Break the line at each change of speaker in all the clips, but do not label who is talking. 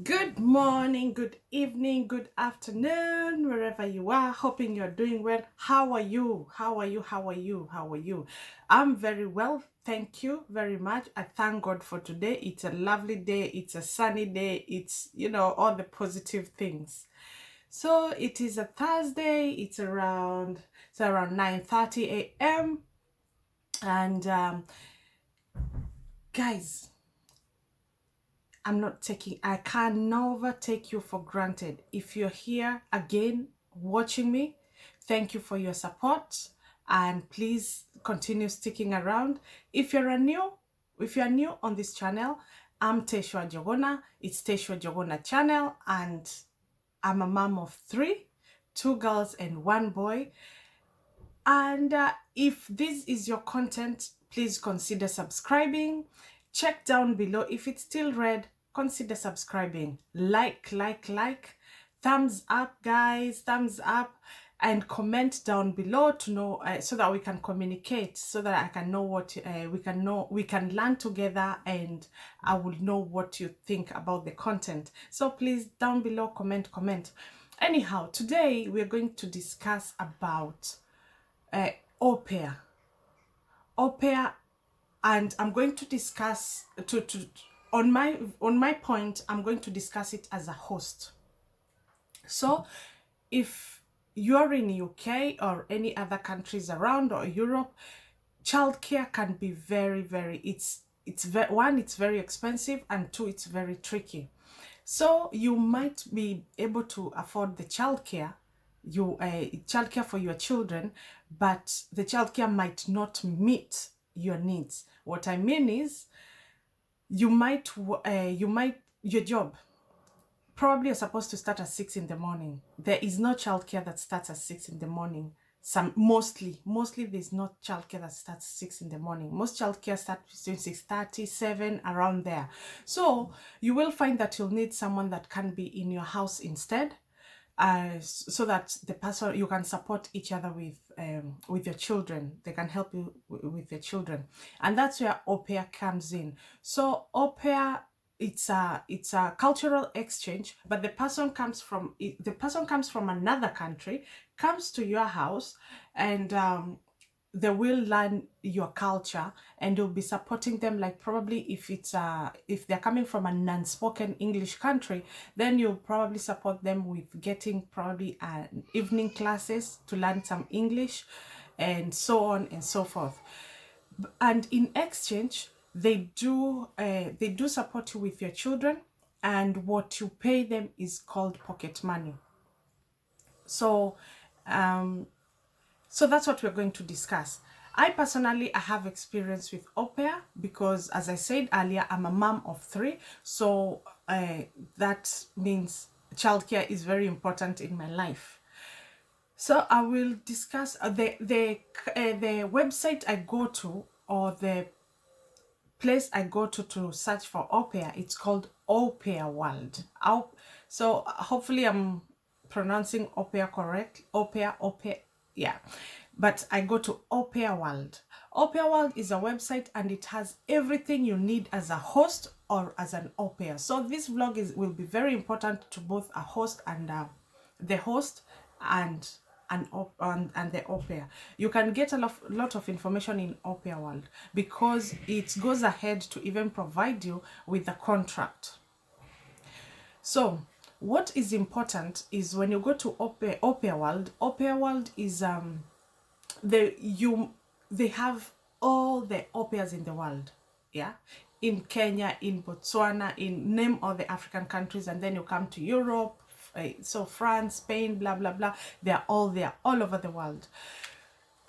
Good morning, good evening, good afternoon, wherever you are. Hoping you're doing well. How are you? How are you? How are you? How are you? I'm very well. Thank you very much. I thank God for today. It's a lovely day. It's a sunny day. It's all the positive things. So it is a Thursday. It's around 9:30 a.m. And guys, I can never take you for granted. If you're here again watching me, thank you for your support and please continue sticking around. If you're new on this channel, I'm Teshwa Jogona. It's Teshwa Jogona channel and I'm a mom of three, two girls and one boy. And if this is your content, please consider subscribing. Check down below. If it's still red, consider subscribing. Like. Thumbs up, guys. Thumbs up. And comment down below to know so that we can communicate, so that I can know what we can learn together, and I will know what you think about the content. So please, down below, comment. Anyhow, today we're going to discuss about AuPair. AuPair, and I'm going to discuss on my point, I'm going to discuss it as a host. So if you're in UK or any other countries around or Europe, childcare can be very it's very expensive, and two, it's very tricky. So you might be able to afford the childcare, childcare for your children, but the childcare might not meet your needs. What I mean is, your job probably are supposed to start at 6 in the morning. There is no childcare that starts at 6 in the morning. Mostly there's no childcare that starts 6 in the morning. Most childcare starts between 6:30, 7, around there. So you will find that you'll need someone that can be in your house instead, so that the person, you can support each other with your children. They can help you with your children, and that's where AuPair comes in. So AuPair, it's a cultural exchange, but the person comes from another country, comes to your house, and they will learn your culture, and you'll be supporting them. Like, probably if they're coming from a non-spoken English country, then you'll probably support them with getting probably an evening classes to learn some English, and so on and so forth. And in exchange, they do support you with your children, and what you pay them is called pocket money. So so that's what we're going to discuss. I have experience with AuPair because, as I said earlier, I'm a mom of three. So that means childcare is very important in my life. So I will discuss the website I go to, or the place I go to search for AuPair. It's called AuPair World. So hopefully I'm pronouncing AuPair correct. AuPair, yeah. But I go to AuPair World. AuPair World is a website, and it has everything you need as a host or as an AuPair. So this vlog will be very important to both a host and the host and the AuPair. You can get a lot of information in AuPair World because it goes ahead to even provide you with a contract. So what is important is, when you go to AuPair World is they have all the AuPairs in the world, yeah, in Kenya, in Botswana, in name all the African countries, and then you come to Europe, so France, Spain, blah blah blah. They're all there, all over the world.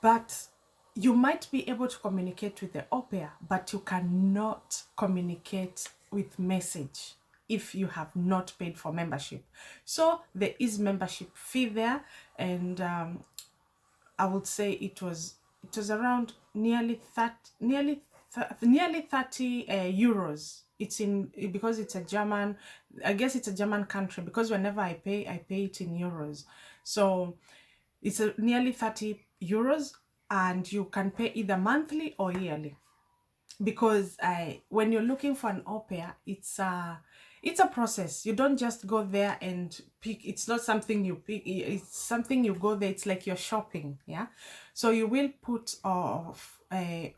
But you might be able to communicate with the AuPair, but you cannot communicate with message if you have not paid for membership. So there is membership fee there, and I would say it was around nearly 30 euros. It's in, because it's a German, I guess it's a German country, because whenever I pay it in euros. So it's nearly 30 euros, and you can pay either monthly or yearly. Because when you're looking for an AuPair, It's a process. You don't just go there and pick. It's not something you pick. It's something you go there. It's like you're shopping. Yeah. So you will put off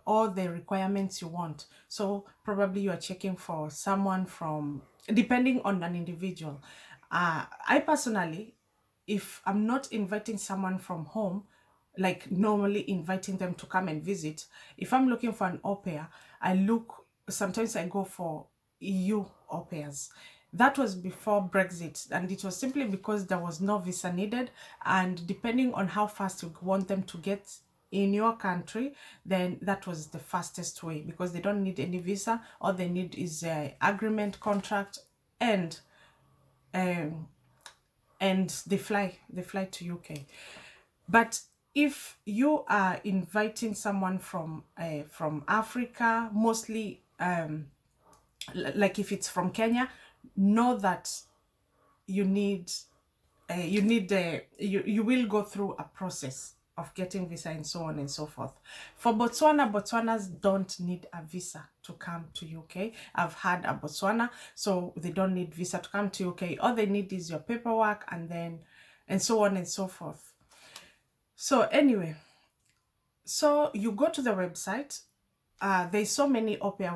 all the requirements you want. So probably you are checking for someone from, depending on an individual. I personally, if I'm not inviting someone from home, like normally inviting them to come and visit, if I'm looking for an au pair, sometimes I go for EU au pairs. That was before Brexit, and it was simply because there was no visa needed. And depending on how fast you want them to get in your country, then that was the fastest way, because they don't need any visa. All they need is a agreement, contract, and um, they fly to UK. But if you are inviting someone from Africa, mostly like if it's from Kenya, know that you need you will go through a process of getting visa and so on and so forth. For Botswana, Botswanas don't need a visa to come to UK. I've had a Botswana, so they don't need visa to come to UK. All they need is your paperwork, and so on and so forth. So anyway, so you go to the website. There's so many au pair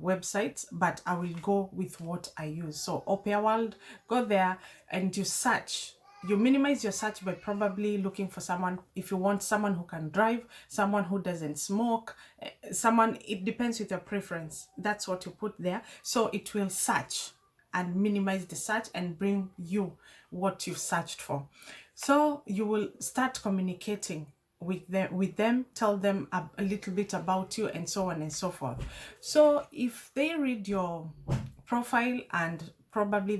websites, but I will go with what I use. So Au Pair World, go there and you search. You minimize your search by probably looking for someone, if you want someone who can drive, someone who doesn't smoke, someone, it depends with your preference. That's what you put there. So it will search and minimize the search and bring you what you've searched for. So you will start communicating with them, tell them a little bit about you, and so on and so forth. So if they read your profile and probably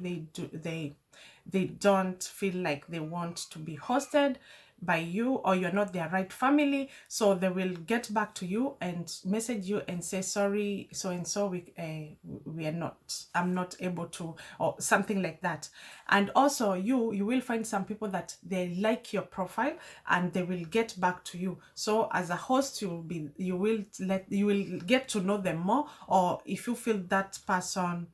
they don't feel like they want to be hosted by you, or you're not their right family, so they will get back to you and message you and say, sorry, so and so, we are not, I'm not able to, or something like that. And also you will find some people that they like your profile and they will get back to you. So as a host, you will get to know them more. Or if you feel that person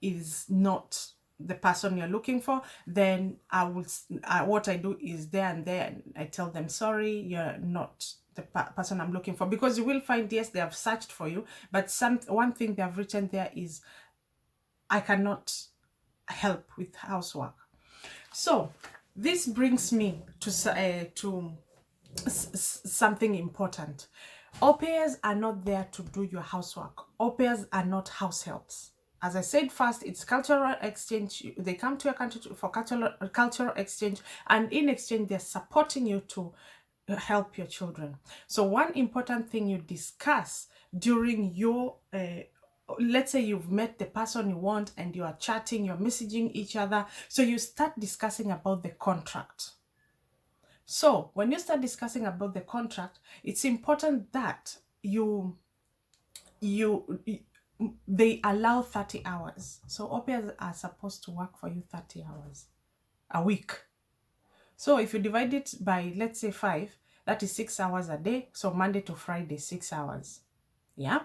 is not the person you're looking for, then what I do is there and there I tell them, sorry, you're not the person I'm looking for. Because you will find, yes, they have searched for you, but one thing they have written there is, I cannot help with housework. So this brings me to something important. Au pairs are not there to do your housework. Au pairs are not house helps. As I said first, it's cultural exchange. They come to your country for cultural exchange, and in exchange, they're supporting you to help your children. So one important thing you discuss during your let's say you've met the person you want and you are chatting, you're messaging each other, so you start discussing about the contract. So when you start discussing about the contract, it's important that they allow 30 hours. So au pairs are supposed to work for you 30 hours a week. So if you divide it by, let's say 5, that is 6 hours a day. So Monday to Friday, 6 hours. Yeah.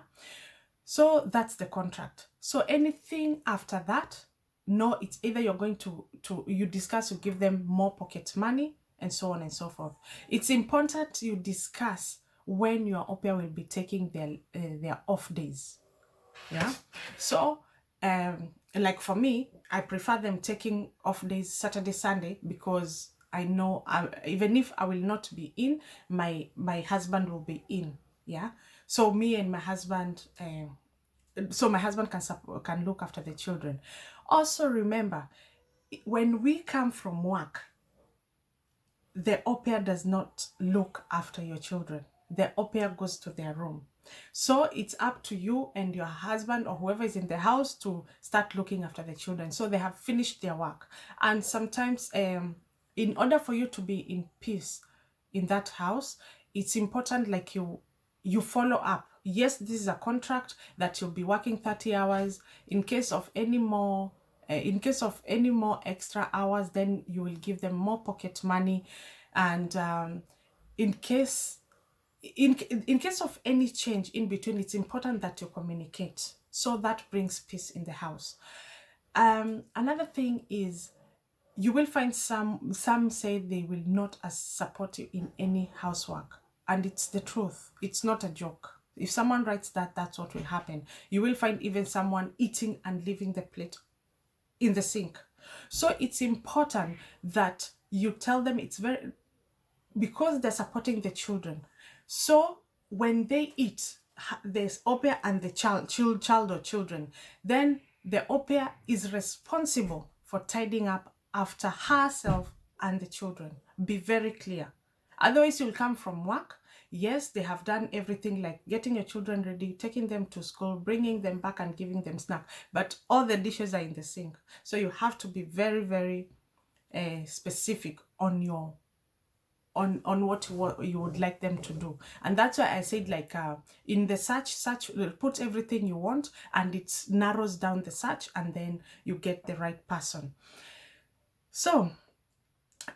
So that's the contract. So anything after that, no, it's either you're going to you discuss, you give them more pocket money, and so on and so forth. It's important you discuss when your au pair will be taking their off days. Yeah. So like for me, I prefer them taking off days Saturday, Sunday, because I know even if I will not be in, my husband will be in. Yeah. So me and my husband, so my husband can look after the children. Also remember, when we come from work, the au pair does not look after your children. The au pair goes to their room. So it's up to you and your husband or whoever is in the house to start looking after the children. So they have finished their work. And sometimes in order for you to be in peace in that house, it's important, like you follow up. Yes, this is a contract that you'll be working 30 hours. In case of any more extra hours, then you will give them more pocket money. And in case of any change in between, it's important that you communicate. So that brings peace in the house. Another thing is, you will find some say they will not support you in any housework, and it's the truth. It's not a joke. If someone writes that, that's what will happen. You will find even someone eating and leaving the plate in the sink. So it's important that you tell them, it's very, because they're supporting the children. So when they eat, there's AuPair and the child or children. Then the AuPair is responsible for tidying up after herself and the children. Be very clear. Otherwise, you'll come from work. Yes, they have done everything, like getting your children ready, taking them to school, bringing them back and giving them snack. But all the dishes are in the sink. So you have to be very, very specific on your what you would like them to do. And that's why I said, like, in the search, put everything you want, and it narrows down the search, and then you get the right person. So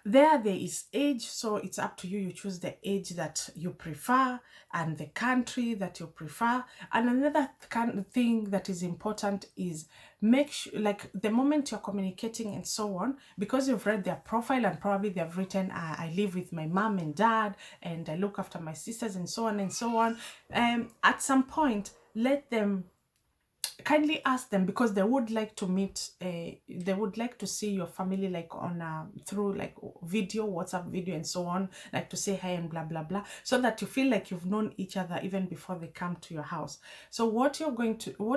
there is age, so it's up to you. You choose the age that you prefer and the country that you prefer. And another kind of thing that is important is, make sure, like, the moment you're communicating and so on, because you've read their profile and probably they've written, I live with my mom and dad and I look after my sisters and so on and so on. At some point, let them, kindly ask them, because they would like to meet, they would like to see your family, like on through like video, WhatsApp video and so on, like to say hi and blah blah blah, so that you feel like you've known each other even before they come to your house. So what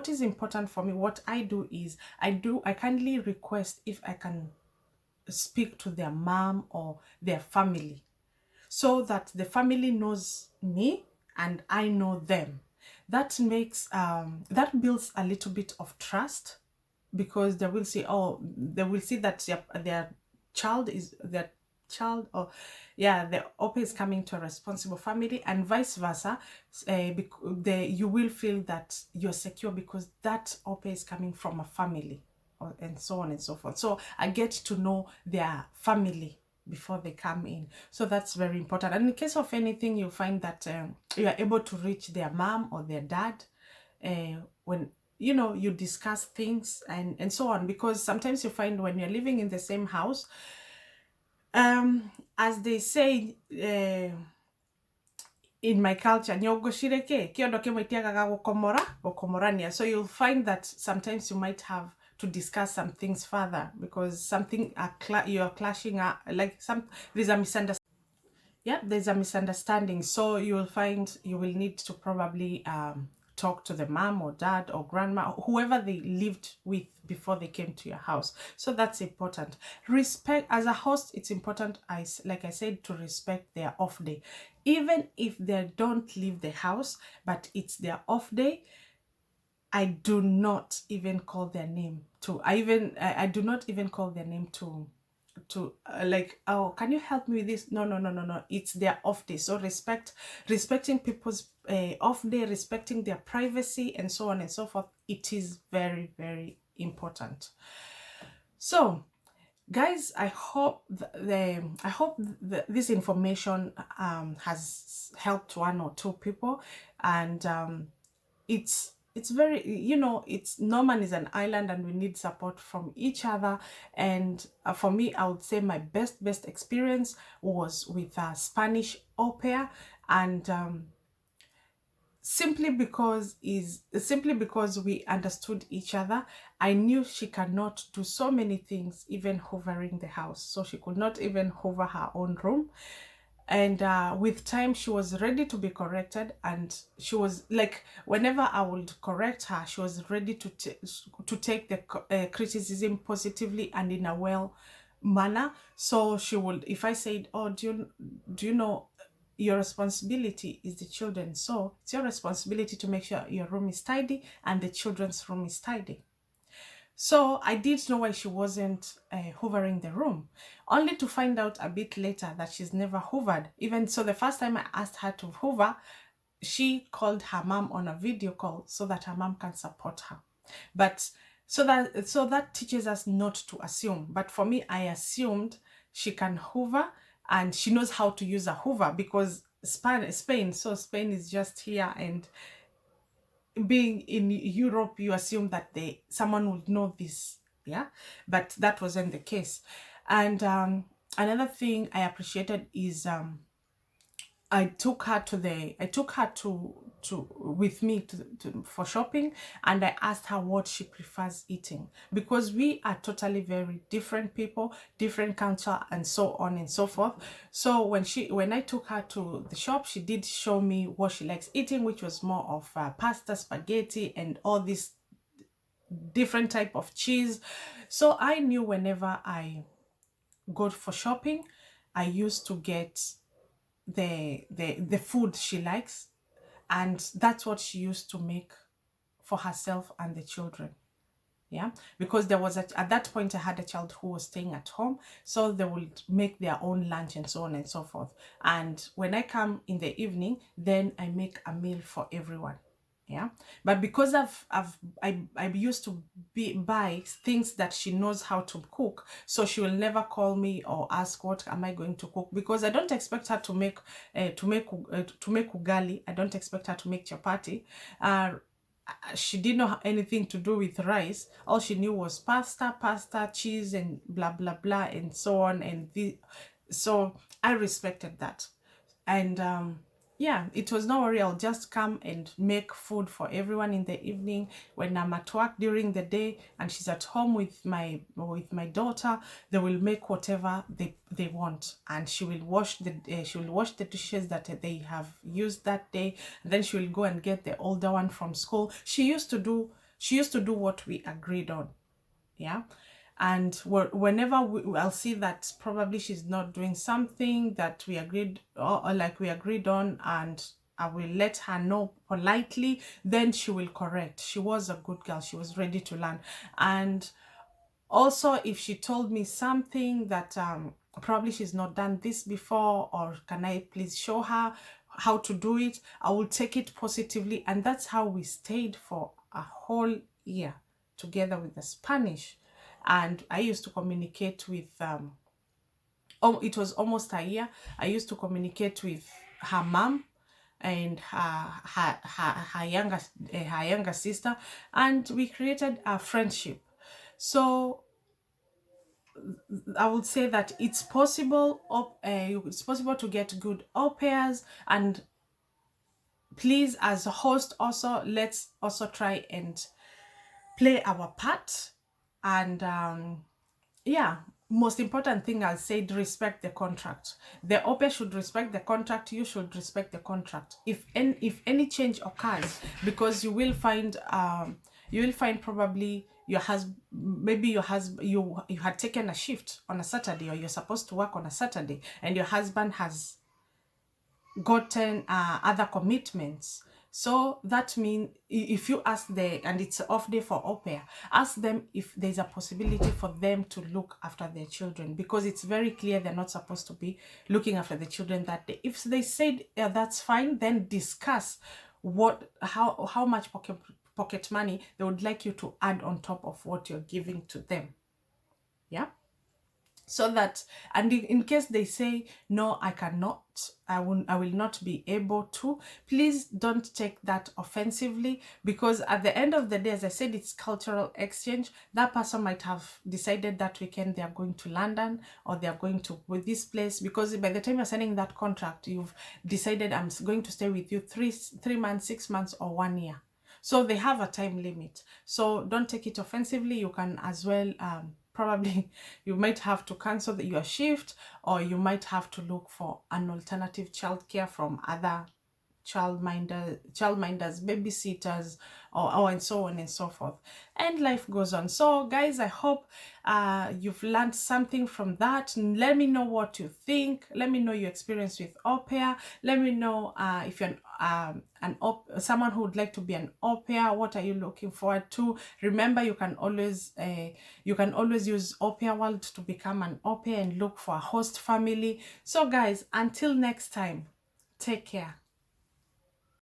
is important for me, what I do is, I kindly request if I can speak to their mom or their family, so that the family knows me and I know them. That makes that builds a little bit of trust, because they will see, oh, they will see that their child is their child, or yeah, the AuPair is coming to a responsible family, and vice versa. You will feel that you're secure because that AuPair is coming from a family, and so on and so forth. So I get to know their family before they come in. So that's very important. And in case of anything, you find that you are able to reach their mom or their dad when you discuss things and so on, because sometimes you find when you're living in the same house, as they say, in my culture, so you'll find that sometimes you might have to discuss some things further, because something you're clashing, like there's a misunderstanding. Yeah, there's a misunderstanding. So you will find you will need to probably talk to the mom or dad or grandma, whoever they lived with before they came to your house. So that's important. Respect, as a host, it's important, like I said, to respect their off day. Even if they don't leave the house, but it's their off day, I do not even call their name I do not even call their name to like, oh, can you help me with this? No, no, no, no, no. It's their off day. So respecting people's off day, respecting their privacy and so on and so forth. It is very, very important. So guys, I hope this information has helped one or two people, and it's very, it's Norman is an island and we need support from each other. And for me, I would say my best experience was with a Spanish AuPair, and simply because we understood each other. I knew she cannot do so many things, even hovering the house. So she could not even hover her own room. And with time, she was ready to be corrected, and she was like, whenever I would correct her, she was ready to take the criticism positively and in a well manner. So she would, if I said, oh, do you know, your responsibility is the children, so it's your responsibility to make sure your room is tidy and the children's room is tidy. So I did know why she wasn't hoovering the room, only to find out a bit later that she's never hoovered. Even so, the first time I asked her to hoover, she called her mom on a video call so that her mom can support her. But so that teaches us not to assume. But for me, I assumed she can hoover and she knows how to use a hoover, because Spain is just here, and being in Europe, you assume that someone would know this, yeah, but that wasn't the case. And another thing I appreciated is I took her to with me for shopping, and I asked her what she prefers eating, because we are totally very different people, different culture, and so on and so forth. So when I took her to the shop, she did show me what she likes eating, which was more of pasta, spaghetti, and all these different type of cheese. So I knew whenever I go for shopping, I used to get the food she likes, and that's what she used to make for herself and the children. Yeah, because there was at that point I had a child who was staying at home, so they would make their own lunch and so on and so forth. And when I come in the evening, then I make a meal for everyone. Yeah, but because I used to buy things that she knows how to cook, so she will never call me or ask what am I going to cook, because I don't expect her to make ugali. I don't expect her to make chapati. She didn't know anything to do with rice. All she knew was pasta, cheese, and blah blah blah, and so on. So I respected that. And yeah, it was no worry. I'll just come and make food for everyone in the evening when I'm at work during the day, and she's at home with my daughter. They will make whatever they want, and she will wash the dishes that they have used that day. And then she will go and get the older one from school. She used to do what we agreed on. Yeah. And whenever I'll see that probably she's not doing something that we agreed, or like we agreed on, and I will let her know politely, then she will correct. She was a good girl. She was ready to learn. And also, if she told me something that probably she's not done this before, or can I please show her how to do it, I will take it positively. And that's how we stayed for a whole year together with the Spanish. And I used to communicate with oh, it was almost a year. I used to communicate with her mom and her younger sister, and we created a friendship. So I would say that it's possible to get good au pairs. And please, as a host, also let's also try and play our part. And yeah, most important thing I'll say, respect the contract. The au pair should respect the contract. You should respect the contract. If any change occurs, because you will find probably your husband, maybe your husband, you had taken a shift on a Saturday, or you're supposed to work on a Saturday, and your husband has gotten other commitments. So that means if you ask and it's off day for au pair, ask them if there's a possibility for them to look after their children, because it's very clear they're not supposed to be looking after the children that day. If they said that's fine, then discuss how much pocket money they would like you to add on top of what you're giving to them. Yeah. So that, and in case they say no, I cannot, I will not be able to, please don't take that offensively, because at the end of the day, as I said, it's cultural exchange. That person might have decided that weekend they are going to London, or they are going to with this place, because by the time you're signing that contract, you've decided I'm going to stay with you 3 months, 6 months, or 1 year. So they have a time limit. So don't take it offensively. You can as well probably you might have to cancel your shift, or you might have to look for an alternative childcare from other childminders, babysitters, or and so on and so forth. And life goes on. So guys, I hope you've learned something from that. Let me know what you think. Let me know your experience with au pair. Let me know if you're someone who would like to be an au pair. What are you looking forward to? Remember, you can always use Au Pair World to become an au pair and look for a host family. So guys, until next time, take care.